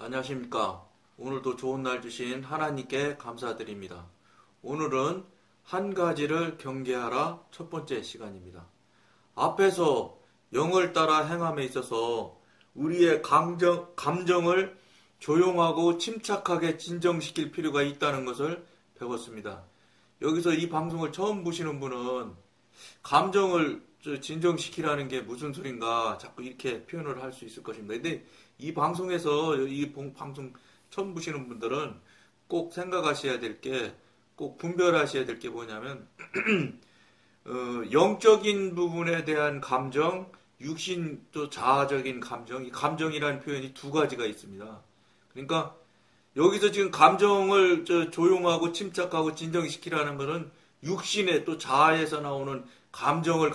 안녕하십니까. 오늘도 좋은 날 주신 하나님께 감사드립니다. 오늘은 한 가지를 경계하라 첫 번째 시간입니다. 앞에서 영을 따라 행함에 있어서 우리의 감정을 조용하고 침착하게 진정시킬 필요가 있다는 것을 배웠습니다. 여기서 이 방송을 처음 보시는 분은 감정을 진정시키라는 게 무슨 소린가 자꾸 이렇게 표현을 할 수 있을 것입니다. 근데 이 방송에서 이 방송 처음 보시는 분들은 꼭 생각하셔야 될 게, 꼭 분별하셔야 될 게 뭐냐면 영적인 부분에 대한 감정, 육신 또 자아적인 감정, 이 감정이라는 표현이 두 가지가 있습니다. 그러니까 여기서 지금 감정을 조용하고 침착하고 진정시키라는 것은 육신의 또 자아에서 나오는 감정을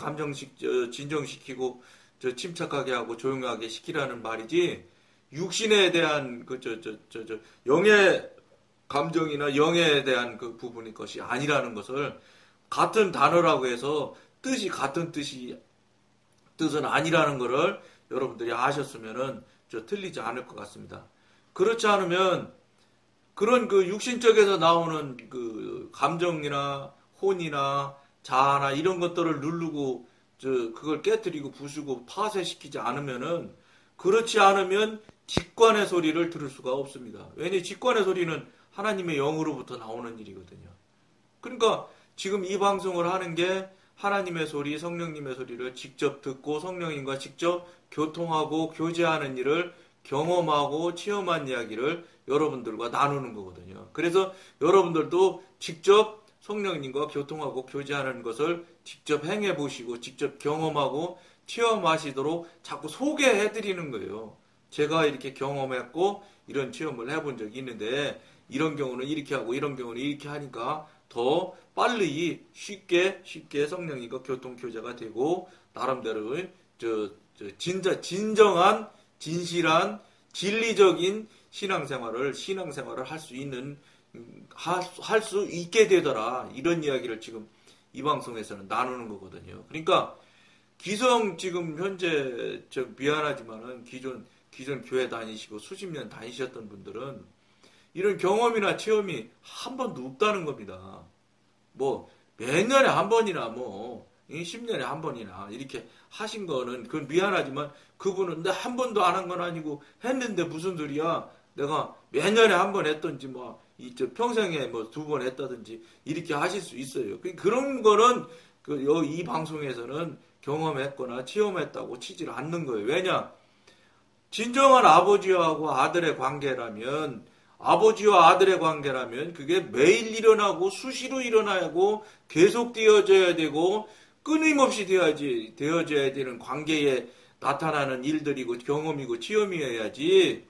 진정시키고 침착하게 하고 조용하게 시키라는 말이지, 육신에 대한 영의 감정이나 영에 대한 그 부분의 것이 아니라는 것을, 같은 단어라고 해서 뜻이 같은 뜻은 아니라는 것을 여러분들이 아셨으면은 틀리지 않을 것 같습니다. 그렇지 않으면 그런 그 육신적에서 나오는 그 감정이나 혼이나 자아나 이런 것들을 누르고 그걸 깨뜨리고 부수고 파쇄시키지 않으면은, 그렇지 않으면 직관의 소리를 들을 수가 없습니다. 왜냐하면 직관의 소리는 하나님의 영으로부터 나오는 일이거든요. 그러니까 지금 이 방송을 하는 게 하나님의 소리, 성령님의 소리를 직접 듣고 성령님과 직접 교통하고 교제하는 일을 경험하고 체험한 이야기를 여러분들과 나누는 거거든요. 그래서 여러분들도 직접 성령님과 교통하고 교제하는 것을 직접 행해보시고 직접 경험하고 체험하시도록 자꾸 소개해드리는 거예요. 제가 이렇게 경험했고 이런 체험을 해본 적이 있는데 이런 경우는 이렇게 하고 이런 경우는 이렇게 하니까 더 빨리 쉽게 성령님과 교통 교제가 되고 나름대로 진정한 진실한 진리적인 신앙생활을 할 수 있게 되더라. 이런 이야기를 지금 이 방송에서는 나누는 거거든요. 그러니까 지금 현재 미안하지만은 기존 교회 다니시고 수십 년 다니셨던 분들은 이런 경험이나 체험이 한 번도 없다는 겁니다. 뭐 몇 년에 한 번이나 10년에 한 번이나 이렇게 하신 거는 그건 미안하지만, 그분은 나 한 번도 안 한 건 아니고 했는데 무슨 소리야, 내가 몇 년에 한 번 했던지 평생에 두 번 했다든지 이렇게 하실 수 있어요. 그런 거는 이 방송에서는 경험했거나 체험했다고 치지를 않는 거예요. 왜냐? 진정한 아버지와 아들의 관계라면 그게 매일 일어나고 수시로 일어나고 계속 되어져야 되고 끊임없이 되어져야 되는 관계에 나타나는 일들이고 경험이고 체험이어야지,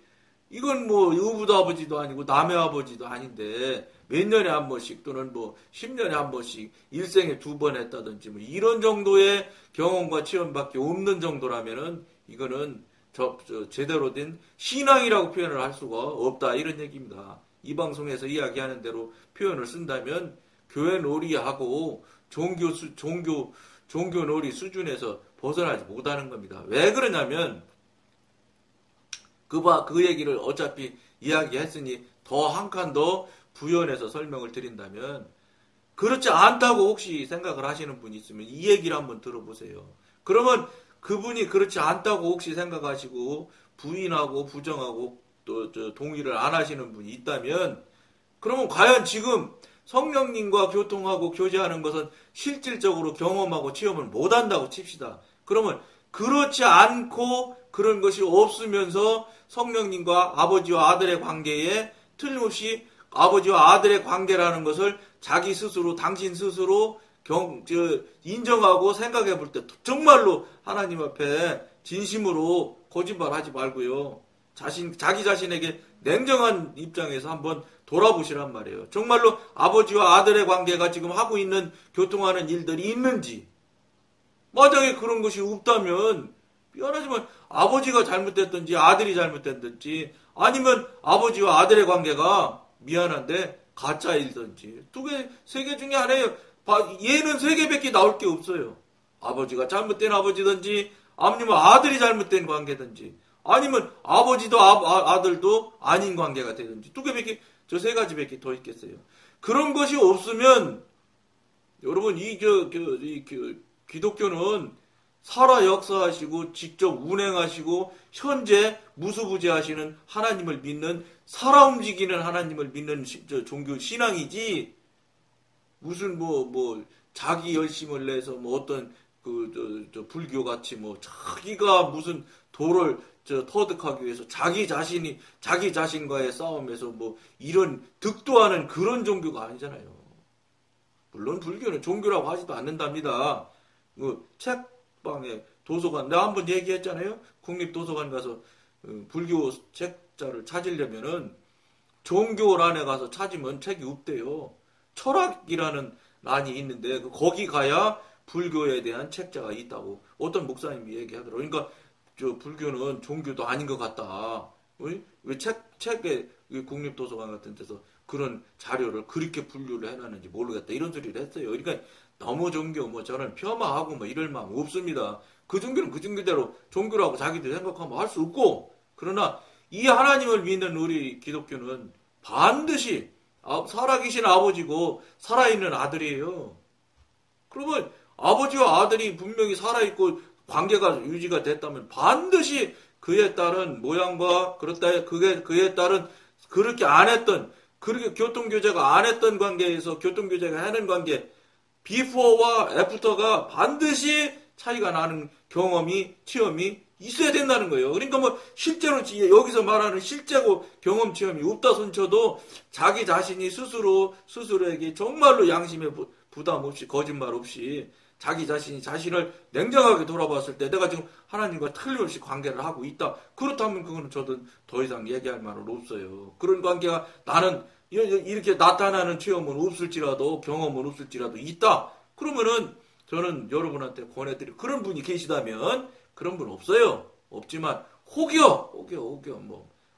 이건 의붓 아버지도 아니고 남의 아버지도 아닌데 몇 년에 한 번씩 또는 10년에 한 번씩 일생에 2번 했다든지 이런 정도의 경험과 체험밖에 없는 정도라면은 이거는 제대로 된 신앙이라고 표현을 할 수가 없다, 이런 얘기입니다. 이 방송에서 이야기하는 대로 표현을 쓴다면 교회 놀이하고 종교 놀이 수준에서 벗어나지 못하는 겁니다. 왜 그러냐면 그 얘기를 어차피 이야기했으니 더 한 칸 더 부연해서 설명을 드린다면, 그렇지 않다고 혹시 생각을 하시는 분이 있으면 이 얘기를 한번 들어보세요. 그러면 그분이 그렇지 않다고 혹시 생각하시고 부인하고 부정하고 또 동의를 안 하시는 분이 있다면, 그러면 과연 지금 성령님과 교통하고 교제하는 것은 실질적으로 경험하고 체험을 못한다고 칩시다. 그러면 그렇지 않고 그런 것이 없으면서 성령님과 아버지와 아들의 관계에 틀림없이 아버지와 아들의 관계라는 것을 자기 스스로, 당신 스스로 인정하고 생각해 볼 때 정말로 하나님 앞에 진심으로 거짓말하지 말고요, 자기 자신에게 냉정한 입장에서 한번 돌아보시란 말이에요. 정말로 아버지와 아들의 관계가 지금 하고 있는 교통하는 일들이 있는지, 만약에 그런 것이 없다면 미안하지만 아버지가 잘못됐든지 아들이 잘못됐든지, 아니면 아버지와 아들의 관계가 미안한데 가짜일든지, 세 개 중에 하나예요. 얘는 3개밖에 나올 게 없어요. 아버지가 잘못된 아버지든지 아니면 아들이 잘못된 관계든지, 아니면 아버지도 아들도 아닌 관계가 되든지 두 개밖에 저 세 가지밖에 더 있겠어요. 그런 것이 없으면 여러분 기독교는 살아 역사하시고 직접 운행하시고 현재 무수부지하시는 하나님을 믿는 살아 움직이는 하나님을 믿는 종교 신앙이지 무슨 자기 열심을 내서 어떤 불교 같이 자기가 무슨 도를 터득하기 위해서 자기 자신과의 싸움에서 이런 득도하는 그런 종교가 아니잖아요. 물론 불교는 종교라고 하지도 않는답니다. 책방에 도서관 내가 한번 얘기했잖아요. 국립도서관 가서 불교 책자를 찾으려면은 종교란에 가서 찾으면 책이 없대요. 철학이라는 란이 있는데 거기 가야 불교에 대한 책자가 있다고 어떤 목사님이 얘기하더라고요. 그러니까 불교는 종교도 아닌 것 같다. 왜 책에 국립도서관 같은 데서 그런 자료를 그렇게 분류를 해놨는지 모르겠다. 이런 소리를 했어요. 그러니까 너무 종교 저는 폄하하고 이럴 마음 없습니다. 그 종교는 그 종교대로 종교라고 자기들 생각하면 할 수 없고 그러나 이 하나님을 믿는 우리 기독교는 반드시 살아계신 아버지고 살아있는 아들이에요. 그러면 아버지와 아들이 분명히 살아있고 관계가 유지가 됐다면 반드시 그에 따른 모양과 그에 따른 그렇게 안 했던 그렇게 교통교제가 안 했던 관계에서 교통교제가 하는 관계 비포와 애프터가 반드시 차이가 나는 체험이 있어야 된다는 거예요. 그러니까 실제로 여기서 말하는 실제고 경험 체험이 없다 손쳐도 자기 자신이 스스로에게 정말로 양심에 부담 없이 거짓말 없이 자기 자신이 자신을 냉정하게 돌아봤을 때 내가 지금 하나님과 틀림없이 관계를 하고 있다. 그렇다면 그거는 저도 더 이상 얘기할 말은 없어요. 그런 관계가 나는 이렇게 나타나는 체험은 없을지라도 경험은 없을지라도 있다. 그러면은 저는 여러분한테 권해드릴 그런 분이 계시다면 그런 분 없어요. 없지만 혹여 10,000분의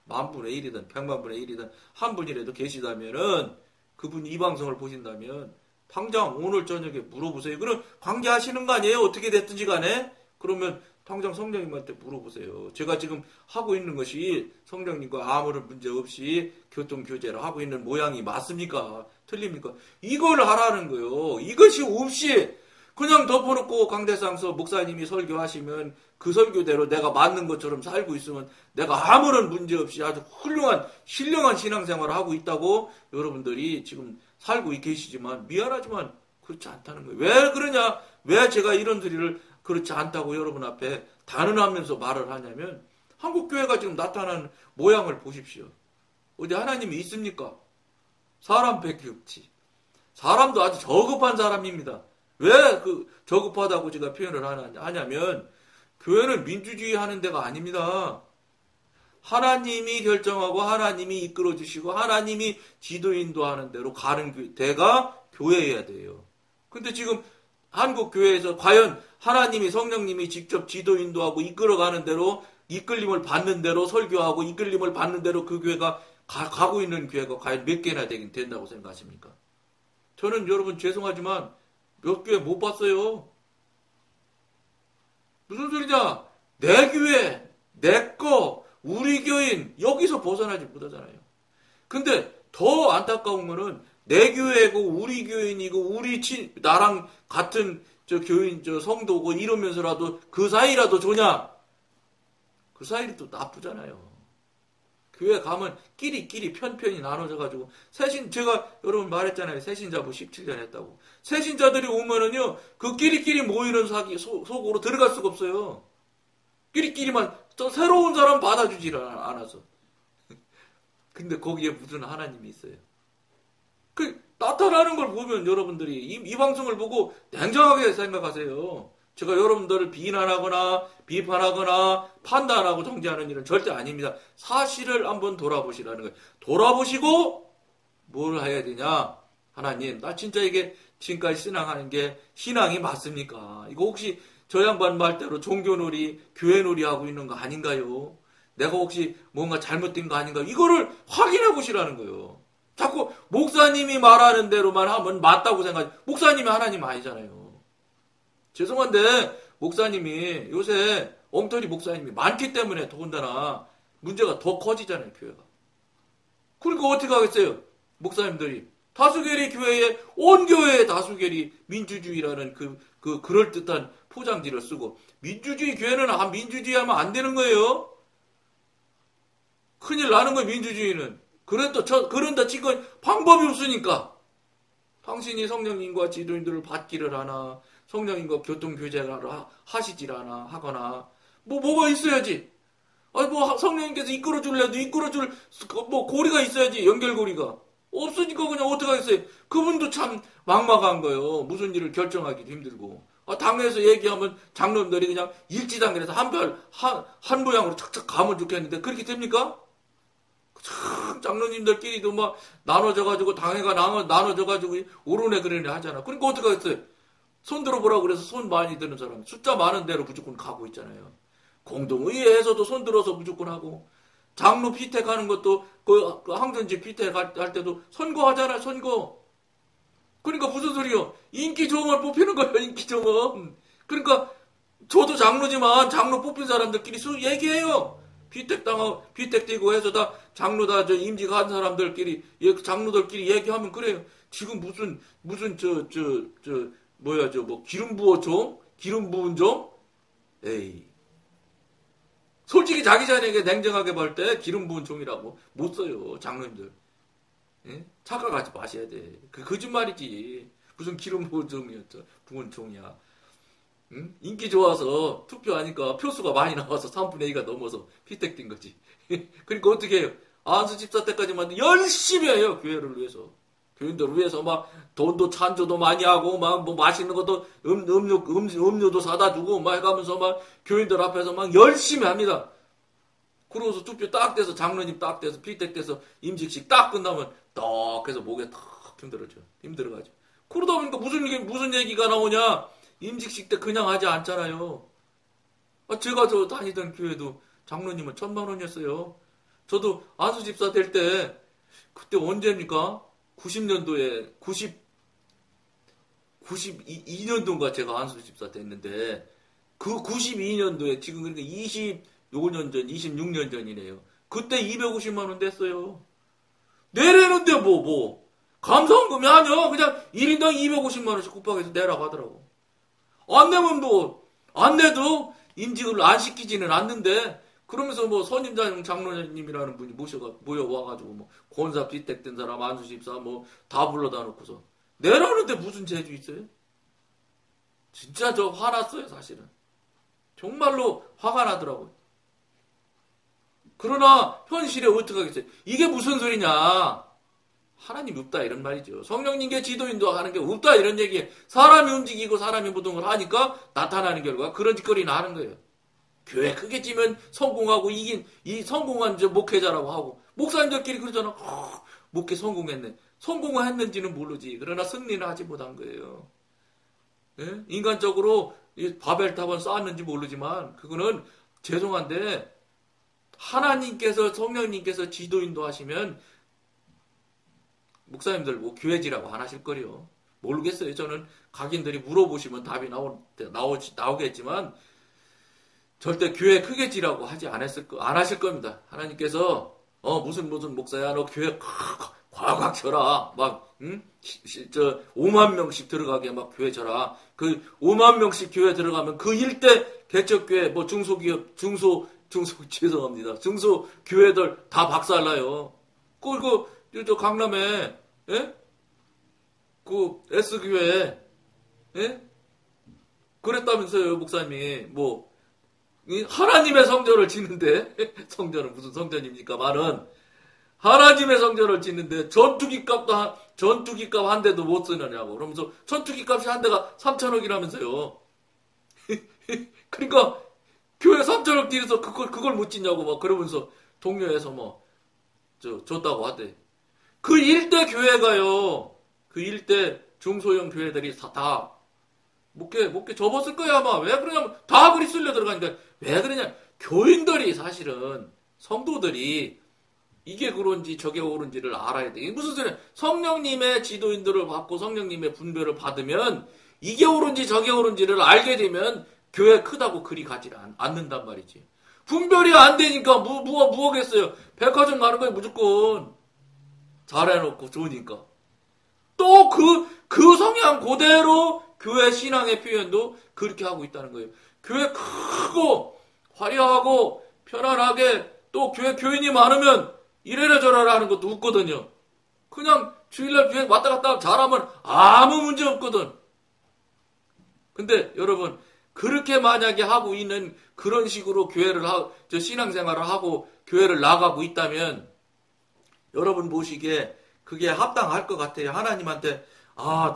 1이든 100,000분의 1이든 한 분이라도 계시다면은 그분이 이 방송을 보신다면 당장 오늘 저녁에 물어보세요. 그럼 관계하시는 거 아니에요? 어떻게 됐든지 간에? 그러면 당장 성령님한테 물어보세요. 제가 지금 하고 있는 것이 성령님과 아무런 문제 없이 교통교제를 하고 있는 모양이 맞습니까? 틀립니까? 이걸 하라는 거예요. 이것이 없이 그냥 덮어놓고 강대상서 목사님이 설교하시면 그 설교대로 내가 맞는 것처럼 살고 있으면 내가 아무런 문제 없이 아주 훌륭한 신령한 신앙생활을 하고 있다고 여러분들이 지금 살고 계시지만 미안하지만 그렇지 않다는 거예요. 왜 그러냐? 왜 제가 이런 소리를 그렇지 않다고 여러분 앞에 단언하면서 말을 하냐면 한국교회가 지금 나타나는 모양을 보십시오. 어디 하나님이 있습니까? 사람밖에 없지. 사람도 아주 저급한 사람입니다. 왜 저급하다고 제가 표현을 하냐면 교회는 민주주의 하는 데가 아닙니다. 하나님이 결정하고 하나님이 이끌어 주시고 하나님이 지도인도 하는 대로 가는 데가 교회여야 돼요. 근데 지금 한국 교회에서 과연 하나님이 성령님이 직접 지도인도하고 이끌어가는 대로 이끌림을 받는 대로 설교하고 이끌림을 받는 대로 그 교회가 가고 있는 교회가 과연 몇 개나 되긴 된다고 생각하십니까? 저는 여러분 죄송하지만 몇 교회 못 봤어요. 무슨 소리냐? 내 교회, 내 거, 우리 교인 여기서 벗어나지 못하잖아요. 근데 더 안타까운 거는 내 교회고 우리 교인이고 나랑 같은 교인 성도고 이러면서라도 그 사이라도 좋냐? 그 사이도 나쁘잖아요. 교회 가면 끼리 편편이 나눠져가지고 제가 여러분 말했잖아요. 새신자부 17년 했다고. 새신자들이 오면은요 그 끼리끼리 모이는 속으로 들어갈 수가 없어요. 끼리끼리만 또 새로운 사람 받아주질 않아서. 근데 거기에 무슨 하나님이 있어요. 나타나는 걸 보면 여러분들이 이 방송을 보고 냉정하게 생각하세요. 제가 여러분들을 비난하거나 비판하거나 판단하고 정죄하는 일은 절대 아닙니다. 사실을 한번 돌아보시라는 거예요. 돌아보시고 뭘 해야 되냐? 하나님, 나 진짜 이게 지금까지 신앙하는 게 신앙이 맞습니까? 이거 혹시 저 양반 말대로 종교놀이, 교회놀이 하고 있는 거 아닌가요? 내가 혹시 뭔가 잘못된 거 아닌가? 이거를 확인해 보시라는 거예요. 자꾸 목사님이 말하는 대로만 하면 맞다고 생각해. 목사님이 하나님 아니잖아요. 죄송한데 목사님이 요새 엉터리 목사님이 많기 때문에 더군다나 문제가 더 커지잖아요, 교회가. 그러니까 어떻게 하겠어요? 목사님들이 다수결이 교회에 온 교회의 다수결이 민주주의라는 그 그럴듯한 포장지를 쓰고 민주주의 교회는 민주주의 하면 안 되는 거예요. 큰일 나는 거예요, 민주주의는. 그런다 치고 방법이 없으니까. 당신이 성령님과 지도인들을 받기를 하나, 성령님과 교통교제를 하시질 않아, 하거나, 뭐가 있어야지. 성령님께서 이끌어줄래도 고리가 있어야지, 연결고리가. 없으니까 그냥 어떻게 하겠어요? 그분도 참 막막한 거예요. 무슨 일을 결정하기도 힘들고. 당에서 얘기하면 장로님들이 그냥 일지단결해서 한 모양으로 착착 가면 좋겠는데, 그렇게 됩니까? 참, 장로님들끼리도 막 나눠져가지고, 당회가 나눠져가지고, 오르네 그러네 하잖아. 그러니까 어떻게 하겠어요? 손 들어보라고 그래서 손 많이 드는 사람, 숫자 많은 대로 무조건 가고 있잖아요. 공동의회에서도 손 들어서 무조건 하고, 장로 피택하는 것도, 그 항전지 피택할 때도 선거하잖아요, 선거. 그러니까 무슨 소리요? 인기종을 뽑히는 거예요, 인기종은. 그러니까, 저도 장로지만, 장로 뽑힌 사람들끼리 얘기해요. 피택되고 해서 다 장로 임직한 사람들끼리 장로들끼리 얘기하면 그래요. 지금 무슨 기름 부은 종? 에이. 솔직히 자기 자녀에게 냉정하게 볼 때 기름 부은 종이라고 못 써요, 장로님들. 예? 착각하지 마셔야 돼. 거짓말이지. 무슨 기름 부은 종이야. 응? 인기 좋아서 투표하니까 표수가 많이 나와서 3분의 2가 넘어서 피택된 거지. 그러니까 어떻게 해요? 안수 집사 때까지만 열심히 해요, 교회를 위해서. 교인들을 위해서 막 돈도 찬조도 많이 하고 막 뭐 맛있는 것도 음료도 사다 주고 막 해가면서 막 교인들 앞에서 막 열심히 합니다. 그러고서 투표 딱 돼서 장로님 딱 돼서 피택돼서 임직식 딱 끝나면 떡 해서 목에 탁 힘들어가지고. 그러다 보니까 무슨 얘기가 나오냐? 임직식 때 그냥 하지 않잖아요. 제가 다니던 교회도 장로님은 1,000,000원이었어요. 저도 안수집사 될 때, 그때 언제입니까? 90년도에, 92년도인가 제가 안수집사 됐는데, 그 92년도에 지금 그러니까 25년 전, 26년 전이네요. 그때 250만원 됐어요. 내려는데 감사원금이 아니야. 그냥 1인당 250만원씩 국방에서 내라고 하더라고. 안 내면 안 내도 임직을 안 시키지는 않는데, 그러면서 선임장 장로님이라는 분이 모여와가지고 권사 피택된 사람, 안수집사 다 불러다 놓고서 내라는데 무슨 재주 있어요? 진짜 저 화났어요, 사실은. 정말로 화가 나더라고요. 그러나 현실에 어떻게 하겠어요? 이게 무슨 소리냐? 하나님이 없다 이런 말이죠. 성령님께 지도인도 하는 게 없다 이런 얘기에 사람이 움직이고 사람이 모든 걸 하니까 나타나는 결과 그런 짓거리나 하는 거예요. 교회 크게 찌면 성공하고 이 성공한 목회자라고 하고 목사님들끼리 그러잖아. 목회 성공했네. 성공을 했는지는 모르지. 그러나 승리는 하지 못한 거예요. 예? 인간적으로 바벨탑은 쌓았는지 모르지만 그거는 죄송한데 하나님께서 성령님께서 지도인도 하시면 목사님들 교회지라고 안 하실 거요. 모르겠어요. 저는 각인들이 물어보시면 답이 나오겠지만 절대 교회 크게 지라고 안 하실 겁니다. 하나님께서 무슨 목사야 너 교회 꽉 쳐라. 5만 명씩 들어가게 막 교회 쳐라. 그 5만 명씩 교회 들어가면 그 일대 개척교회 중소기업 죄송합니다. 중소교회들 다 박살나요. 저 강남에 그 S교회 그랬다면서요, 목사님이 하나님의 성전을 짓는데 성전은 무슨 성전입니까? 말은 하나님의 성전을 짓는데 전투기값 한 대도 못 쓰느냐고. 그러면서 전투기 값이 한 대가 3,000억이라면서요. 그러니까 교회 3,000억 뒤에서 그걸 못 짓냐고 그러면서 동료에서 줬다고 하대. 그 일대 교회가요. 그 일대 중소형 교회들이 다 목회 접었을 거야 아마. 왜 그러냐면 다 그리 쓸려 들어가니까. 왜 그러냐? 교인들이 사실은 성도들이 이게 그런지 저게 옳은지를 알아야 돼. 무슨 소리야? 성령님의 지도인들을 받고 성령님의 분별을 받으면 이게 옳은지 저게 옳은지를 알게 되면 교회 크다고 그리 가지 않는단 말이지. 분별이 안 되니까 뭐겠어요. 백화점 가는 거예요, 무조건. 잘해놓고 좋으니까. 또 그 성향 그대로 교회 신앙의 표현도 그렇게 하고 있다는 거예요. 교회 크고 화려하고 편안하게 또 교회 교인이 많으면 이래라 저래라 하는 것도 웃거든요. 그냥 주일날 교회 왔다 갔다 잘하면 아무 문제 없거든. 근데 여러분 그렇게 만약에 하고 있는 그런 식으로 신앙생활을 하고 교회를 나가고 있다면 여러분 보시기에 그게 합당할 것 같아요. 하나님한테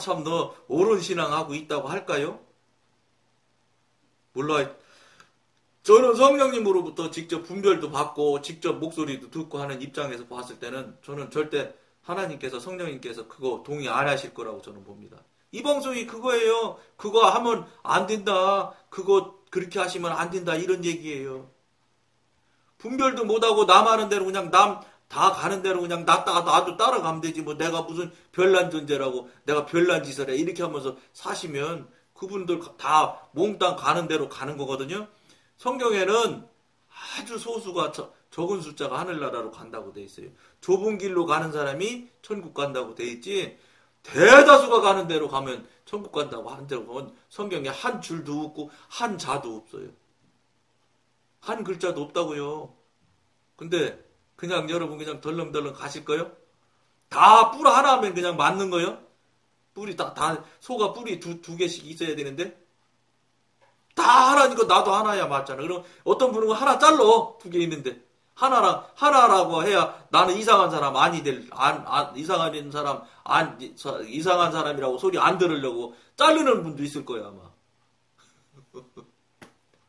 참 너 옳은 신앙하고 있다고 할까요? 몰라요. 저는 성령님으로부터 직접 분별도 받고 직접 목소리도 듣고 하는 입장에서 봤을 때는 저는 절대 하나님께서 성령님께서 그거 동의 안 하실 거라고 저는 봅니다. 이 방송이 그거예요. 그거 하면 안 된다. 그거 그렇게 하시면 안 된다. 이런 얘기예요. 분별도 못하고 남 하는 대로 그냥 남 다 가는 대로 그냥 나도 따라가면 되지. 뭐 내가 무슨 별난 존재라고 내가 별난 짓을 해. 이렇게 하면서 사시면 그분들 다 몽땅 가는 대로 가는 거거든요. 성경에는 아주 소수가 적은 숫자가 하늘나라로 간다고 돼 있어요. 좁은 길로 가는 사람이 천국 간다고 돼 있지. 대다수가 가는 대로 가면 천국 간다고 하는 대로 가면 성경에 한 줄도 없고 한 자도 없어요. 한 글자도 없다고요. 근데 그냥 여러분 그냥 덜렁덜렁 가실 거요? 다 뿔 하나면 그냥 맞는 거요? 뿔이 다 소가 뿔이 두 개씩 있어야 되는데 다 하나니까 나도 하나야 맞잖아. 그럼 어떤 분은 하나 잘러 두 개 있는데 하나라고 해야 나는 이상한 사람 이상한 사람이라고 소리 안 들으려고 자르는 분도 있을 거야 아마.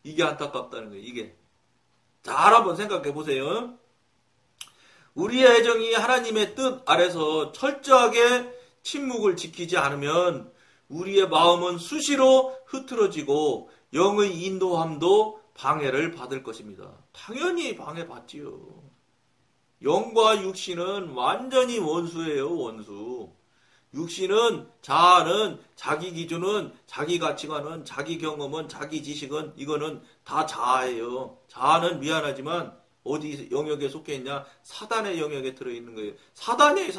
이게 안타깝다는 거예요. 이게 잘 한번 생각해 보세요. 우리의 애정이 하나님의 뜻 아래서 철저하게 침묵을 지키지 않으면 우리의 마음은 수시로 흐트러지고 영의 인도함도 방해를 받을 것입니다. 당연히 방해받지요. 영과 육신은 완전히 원수예요. 원수. 육신은 자아는 자기 기준은 자기 가치관은 자기 경험은 자기 지식은 이거는 다 자아예요. 자아는 미안하지만 어디 영역에 속해 있냐? 사단의 영역에 들어있는 거예요. 사단이에요.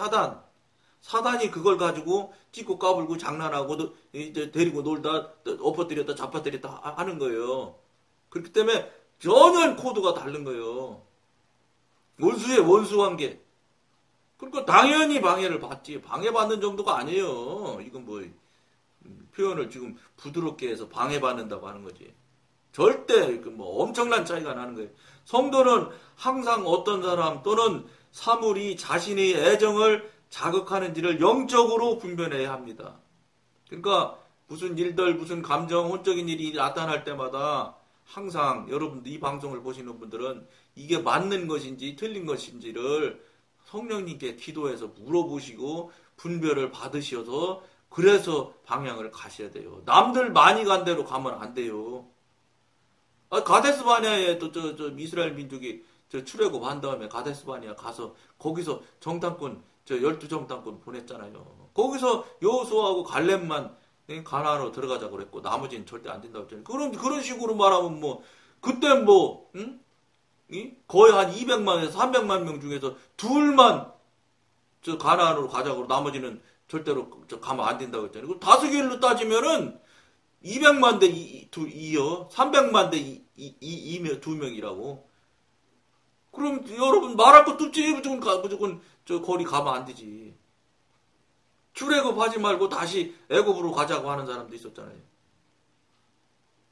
사단이 그걸 가지고 찍고 까불고 장난하고 데리고 놀다 엎어뜨렸다 잡아뜨렸다 하는 거예요. 그렇기 때문에 전혀 코드가 다른 거예요. 원수의 원수관계. 그러니까 당연히 방해를 받지. 방해받는 정도가 아니에요. 이건 뭐 표현을 지금 부드럽게 해서 방해받는다고 하는 거지. 절대 뭐 엄청난 차이가 나는 거예요. 성도는 항상 어떤 사람 또는 사물이 자신의 애정을 자극하는지를 영적으로 분별해야 합니다. 그러니까 무슨 일들, 무슨 감정, 혼적인 일이 나타날 때마다 항상 여러분들 이 방송을 보시는 분들은 이게 맞는 것인지 틀린 것인지를 성령님께 기도해서 물어보시고 분별을 받으셔서 그래서 방향을 가셔야 돼요. 남들 많이 간 대로 가면 안 돼요. 가데스 바네아에 또 이스라엘 민족이 출애굽한 다음에 가데스 바네아 가서 거기서 정탐꾼 12정탐꾼 보냈잖아요. 거기서 여호수아하고 갈렙만 가나안으로 들어가자고 그랬고 나머지는 절대 안 된다고 했잖아요. 그런 식으로 말하면 뭐 그때 거의 한 200만에서 300만 명 중에서 둘만 가나안으로 가자고 나머지는 절대로 가면 안 된다고 했잖아요. 그 다스길로 따지면은 200만 대 2요. 300만 대 2명이라고. 그럼 여러분 말할 것도 없지. 무조건 거리 가면 안 되지. 출애굽하지 말고 다시 애굽으로 가자고 하는 사람도 있었잖아요.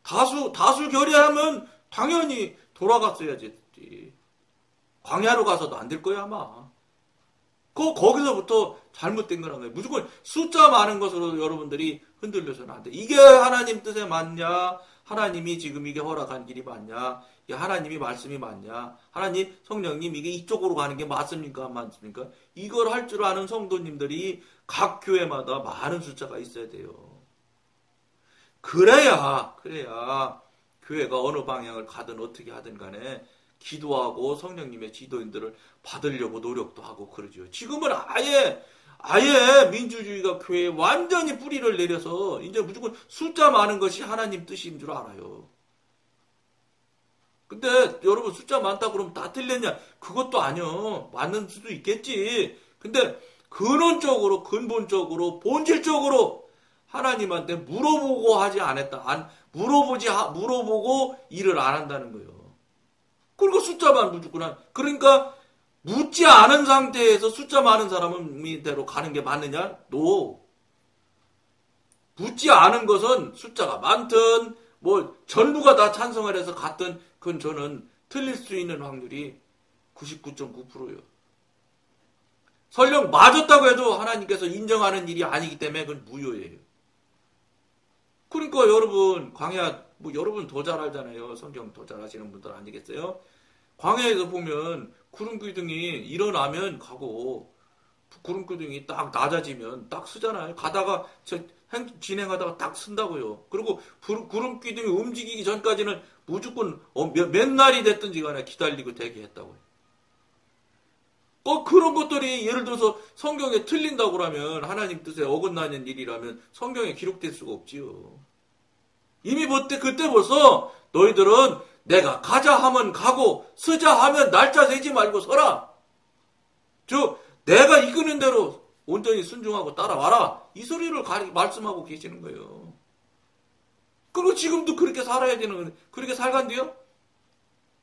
다수 결의하면 당연히 돌아갔어야지. 광야로 가서도 안 될 거야 아마. 거기서부터 잘못된 거란 거예요. 무조건 숫자 많은 것으로 여러분들이 흔들려서는 안 돼. 이게 하나님 뜻에 맞냐? 하나님이 지금 이게 허락한 길이 맞냐? 이게 하나님이 말씀이 맞냐? 하나님, 성령님 이게 이쪽으로 가는 게 맞습니까? 안 맞습니까? 이걸 할 줄 아는 성도님들이 각 교회마다 많은 숫자가 있어야 돼요. 그래야 교회가 어느 방향을 가든 어떻게 하든 간에 기도하고 성령님의 지도인들을 받으려고 노력도 하고 그러죠. 지금은 아예 민주주의가 교회에 완전히 뿌리를 내려서 이제 무조건 숫자 많은 것이 하나님 뜻인 줄 알아요. 근데 여러분 숫자 많다 그러면 다 틀렸냐? 그것도 아니요. 맞는 수도 있겠지. 근데 근원적으로, 근본적으로, 본질적으로 하나님한테 물어보고 하지 않았다. 물어보고 일을 안 한다는 거예요. 그리고 숫자만 무조건 그러니까 묻지 않은 상태에서 숫자 많은 사람은 대로 가는 게 맞느냐? 노. 묻지 않은 것은 숫자가 많든 뭐 전부가 다 찬성을 해서 갔든 그건 저는 틀릴 수 있는 확률이 99.9%예요. 설령 맞았다고 해도 하나님께서 인정하는 일이 아니기 때문에 그건 무효예요. 그러니까 여러분 광야 뭐 여러분 더 잘 알잖아요. 성경 더 잘 아시는 분들 아니겠어요? 광야에서 보면 구름 기둥이 일어나면 가고 구름 기둥이 딱 낮아지면 딱 쓰잖아요. 가다가 진행하다가 딱 쓴다고요. 그리고 구름 기둥이 움직이기 전까지는 무조건 몇 날이 됐든지 간에 기다리고 대기했다고요. 그런 것들이 예를 들어서 성경에 틀린다고 하면 하나님 뜻에 어긋나는 일이라면 성경에 기록될 수가 없지요. 이미 그때 벌써 너희들은 내가 가자 하면 가고 서자 하면 날짜 세지 말고 서라. 즉 내가 이끄는 대로 온전히 순종하고 따라와라. 이 소리를 말씀하고 계시는 거예요. 그리고 지금도 그렇게 살아야 되는 거예요. 그렇게 살간대요?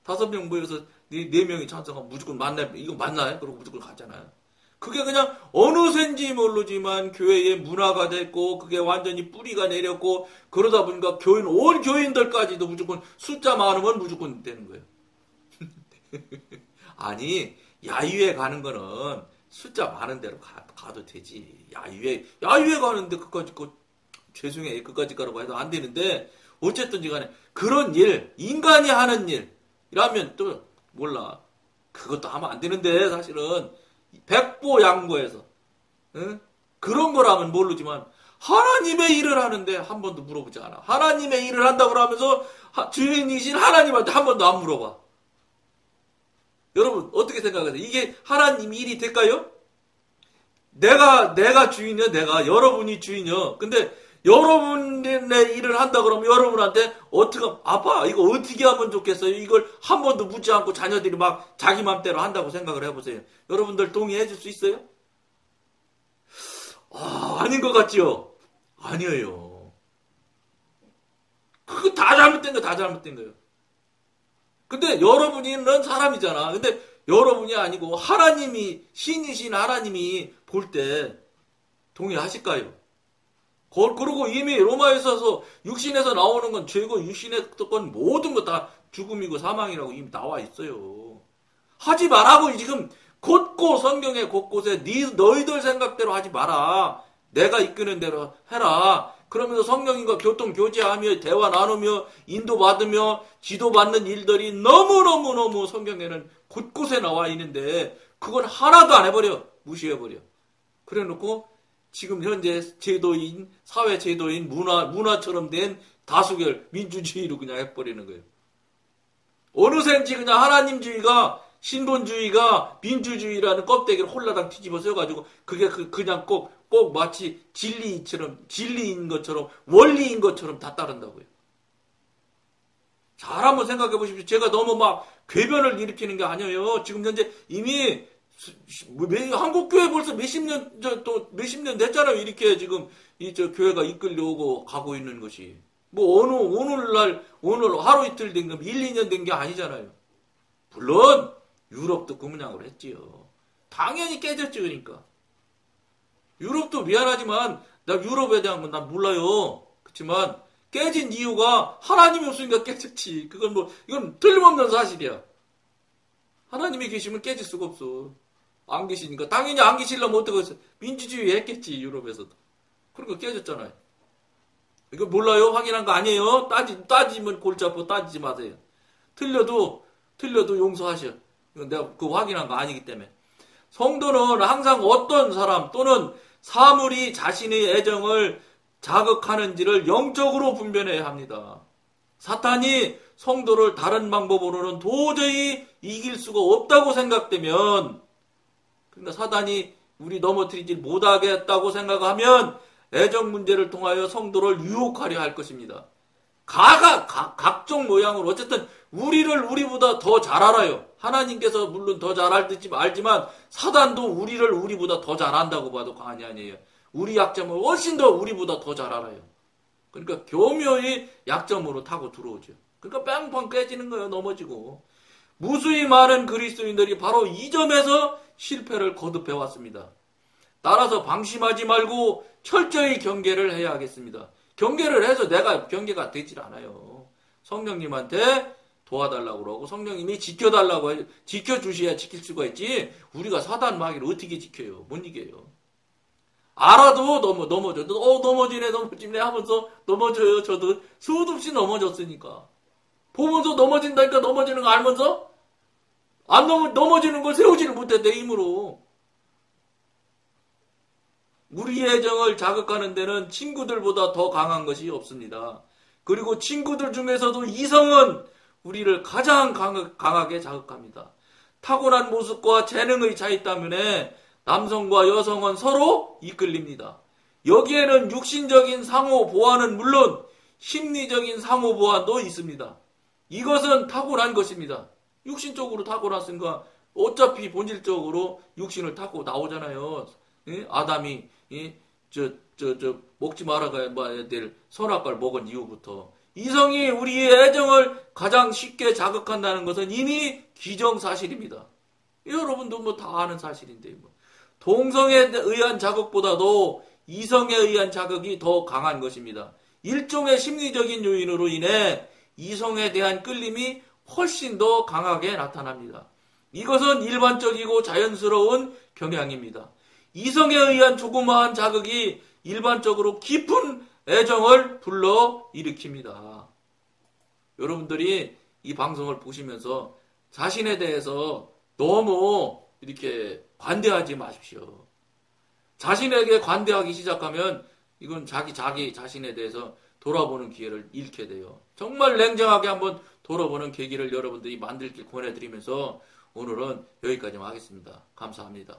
5명 모여서 4명이 찬성하면 무조건 만나요. 이거 맞나요? 그리고 무조건 가잖아요. 그게 그냥 어느샌지 모르지만 교회의 문화가 됐고 그게 완전히 뿌리가 내렸고 그러다 보니까 온 교인들까지도 무조건 숫자 많으면 무조건 되는 거예요. 아니 야유회 가는 거는 숫자 많은 대로 가도 되지. 야유회 가는데 그까지 죄송해요. 그까지 가라고 해도 안 되는데 어쨌든지 간에 그런 일 인간이 하는 일이라면 또 몰라. 그것도 하면 안 되는데 사실은 백보양보해서 그런 거라면 모르지만 하나님의 일을 하는데 한 번도 물어보지 않아. 하나님의 일을 한다고 하면서 주인이신 하나님한테 한 번도 안 물어봐. 여러분 어떻게 생각하세요? 이게 하나님 일이 될까요? 내가 주인이요. 여러분이 자주인이요. 근데 여러분의 일을 한다 그러면 여러분한테 아빠 이거 어떻게 하면 좋겠어요? 이걸 한 번도 묻지 않고 자녀들이 막 자기 맘대로 한다고 생각을 해보세요. 여러분들 동의해 줄 수 있어요? 아닌 것 같지요? 아니에요. 그거 다 잘못된 거예요. 근데 여러분이는 사람이잖아. 근데 여러분이 아니고 신이신 하나님이 볼 때 동의하실까요? 그리고 이미 로마에서 육신에서 나오는 건 죄고 육신의 건 모든 거 다 죽음이고 사망이라고 이미 나와 있어요. 하지 말라고 지금 성경의 곳곳에 너희들 생각대로 하지 마라. 내가 이끄는 대로 해라. 그러면서 성령님과 교통교제하며 대화 나누며 인도받으며 지도받는 일들이 너무너무 성경에는 곳곳에 나와 있는데 그건 하나도 안 해버려. 무시해버려. 그래놓고 지금 현재 제도인, 사회 제도인, 문화처럼 된 다수결, 민주주의로 그냥 해버리는 거예요. 어느샌지 그냥 하나님주의가, 신본주의가 민주주의라는 껍데기를 홀라당 뒤집어 써가지고 그게 그냥 꼭 마치 진리인 것처럼, 원리인 것처럼 다 따른다고요. 잘 한번 생각해 보십시오. 제가 너무 막 궤변을 일으키는 게 아니에요. 지금 현재 이미 한국교회 벌써 몇십 년 됐잖아요. 이렇게 지금 교회가 이끌려오고 가고 있는 것이. 오늘 하루 이틀 된 거, 1, 2년 된 게 아니잖아요. 물론, 유럽도 그 모양으로 했지요. 당연히 깨졌지, 그러니까. 유럽도 미안하지만, 나 유럽에 대한 건 난 몰라요. 그렇지만, 깨진 이유가 하나님이 없으니까 깨졌지. 이건 틀림없는 사실이야. 하나님이 계시면 깨질 수가 없어. 안 계시니까. 당연히 안 계시려면 어떡하겠어. 민주주의 했겠지, 유럽에서도. 그러니까 깨졌잖아요. 이거 몰라요? 확인한 거 아니에요? 따지면 골치 아프고 따지지 마세요. 틀려도 용서하셔. 이건 내가 확인한 거 아니기 때문에. 성도는 항상 어떤 사람 또는 사물이 자신의 애정을 자극하는지를 영적으로 분별해야 합니다. 사탄이 성도를 다른 방법으로는 도저히 이길 수가 없다고 생각되면, 그러니까 사탄이 우리 넘어뜨리지 못하겠다고 생각하면 애정 문제를 통하여 성도를 유혹하려 할 것입니다. 각종 모양으로 어쨌든 우리를 우리보다 더 잘 알아요. 하나님께서 물론 더 잘 알지만 사단도 우리를 우리보다 더 잘 안다고 봐도 과언이 아니에요. 우리 약점을 훨씬 더 우리보다 더 잘 알아요. 그러니까 교묘히 약점으로 타고 들어오죠. 그러니까 빵빵 깨지는 거예요. 넘어지고. 무수히 많은 그리스도인들이 바로 이 점에서 실패를 거듭해 왔습니다. 따라서 방심하지 말고 철저히 경계를 해야 하겠습니다. 경계를 해서 내가 경계가 되질 않아요. 성령님한테 도와달라고 그러고 성령님이 지켜달라고 해요. 지켜주셔야 지킬 수가 있지. 우리가 사단 마귀를 어떻게 지켜요? 못 이겨요. 알아도 넘어져. 넘어지네 하면서 넘어져요. 저도 수도 없이 넘어졌으니까. 보면서 넘어진다니까 넘어지는 거 알면서 넘어지는 걸 세우지를 못해 내 힘으로. 우리의 애정을 자극하는 데는 친구들보다 더 강한 것이 없습니다. 그리고 친구들 중에서도 이성은 우리를 가장 강하게 자극합니다. 타고난 모습과 재능의 차이 때문에 남성과 여성은 서로 이끌립니다. 여기에는 육신적인 상호 보완은 물론 심리적인 상호 보완도 있습니다. 이것은 타고난 것입니다. 육신적으로 타고났으니까 어차피 본질적으로 육신을 타고 나오잖아요. 아담이 먹지 말아야 될 선악과를 먹은 이후부터 이성이 우리의 애정을 가장 쉽게 자극한다는 것은 이미 기정사실입니다. 여러분도 뭐 다 아는 사실인데 동성에 의한 자극보다도 이성에 의한 자극이 더 강한 것입니다. 일종의 심리적인 요인으로 인해 이성에 대한 끌림이 훨씬 더 강하게 나타납니다. 이것은 일반적이고 자연스러운 경향입니다. 이성에 의한 조그마한 자극이 일반적으로 깊은 애정을 불러일으킵니다. 여러분들이 이 방송을 보시면서 자신에 대해서 너무 이렇게 관대하지 마십시오. 자신에게 관대하기 시작하면 이건 자기 자신에 대해서 돌아보는 기회를 잃게 돼요. 정말 냉정하게 한번 돌아보는 계기를 여러분들이 만들길 권해드리면서 오늘은 여기까지만 하겠습니다. 감사합니다.